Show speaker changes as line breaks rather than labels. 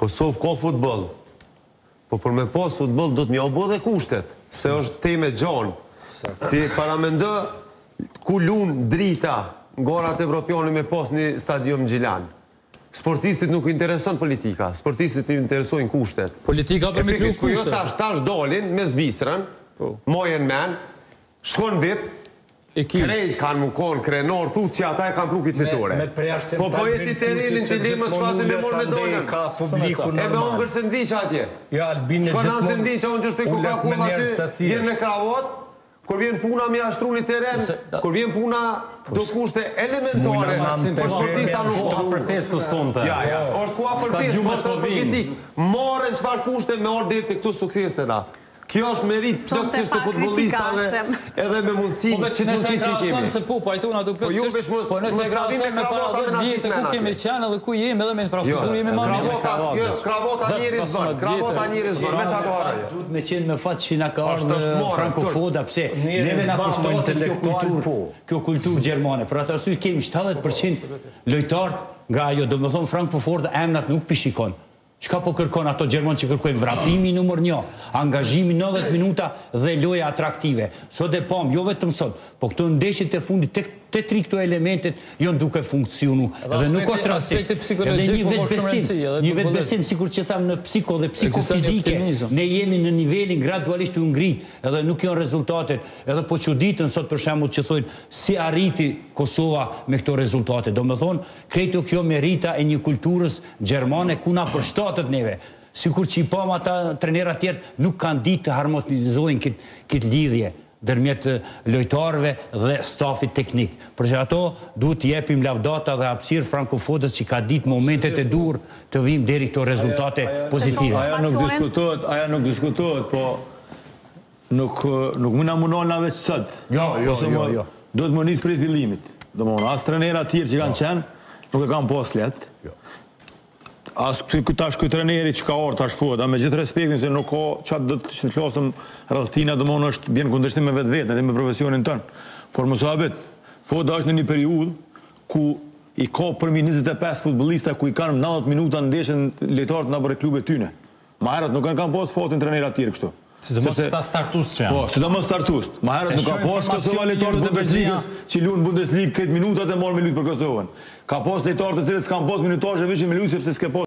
Kosovë ka futboll, po për me pas futboll do të mja bo dhe kushtet, se është teme gjanë. Ti paramendë ku lunë drita në gorat evropiane me pas një stadium Gjilan. Sportistit nuk intereson politika, sportistit i interesojnë kushtet.
Politika për me kru kushtet.
Jo tash dolin me Zvicrën, mojen men, shkon vip, krejt kanë më konë krenor, thutë që ata e kanë plukit fitore. Po jeti të rilin që li më shkatë me morë me dolën. E me ongër së ndiqë atje. Shkonan së ndiqë, unë që shpej Coca-Cola aty, vjen me kravat, kur vjen puna me ashtru një teren, kur vjen puna do kushte elementare, për sportista nuk ka
për festë sonte.
Është kua për festë, është për politik. Marën qëfar kushte me orë dhe të këtu suksesena. Kjo është merit plotësisht të futbolistave edhe me mundësi që të mundësi që i kemi.
Po, pajtona të plotësisht, po nëse krasëm me para 10 vjetë ku kemi qenë edhe ku jemi edhe me infrastrukturë jemi ma mirë.
Kravota njëri zbën, kravota njëri zbën, me qatë varë.
Duhet me qenë me fatë që nga ka është frankofoda, pse neve nga kushtohet kjo kulturë gjermane. Për atë arsye kemi 70% lojtarët nga ajo, do me thonë frankofoda emnat nuk pishikon. Qka po kërkon ato Gjermon që kërkojnë vrapimi nëmër 1, angazhimi 90 minuta dhe loja atraktive. Sot e pom, jo vetëm sot, po këto ndeshjet e fundit, të tri këto elementet jonë duke funksionu. Edhe nuk është rastisht. Edhe një vetë besim, sikur që thamë në psiko dhe psikofizike, ne jemi në nivelin gradualisht të ngrit, edhe nuk janë rezultatet. Edhe po që ditën sot për shembull që thojnë, si arriti Kosova me këto rezultate. Do me thonë, krejto kjo merita e një kulturës gjermane ku na përshtatët neve. Sikur që i pam ata trenera tjertë nuk kanë ditë të harmonizojnë këtë lidhje dërmjet lojtarëve dhe stafit teknik. Përse ato duhet të jepim lavdata dhe hapësirë frankofodës që ka ditë momentet e dur të vim deri këto rezultate pozitive.
Aja nuk diskutohet, po nuk më na munon na veç sot.
Jo.
Do të më njësë prej fillimit. Do më as trenera tjerë që kanë qenë, nuk e kanë pas let. As tash këtë treneri që ka orë tash foda, me gjithë respektin se nuk ka qatë do të klasëm rrëthtina do më është bjenë kundërshtim me vetë vetën edhe me profesionin tënë. Por më sabit, foda është në një periudhë ku i ka përmi 25 futbolista ku i kanë 90 minuta në ndeshën lejtarët në bërë klube tyne. Ma herët nuk kanë pas fatin trenera tjerë kështu.
Sidomos këta startus që janë.
Po, sidomos startus. Ma herët nuk ka pas Kosova lejtarët e Bundesligës që lunë Bundesligë këtë minutat e morë me lutë për Kosovën. Ka pas lejtarët e cilët s'kan pas minutazhe veç me lutë sepse s'ke pas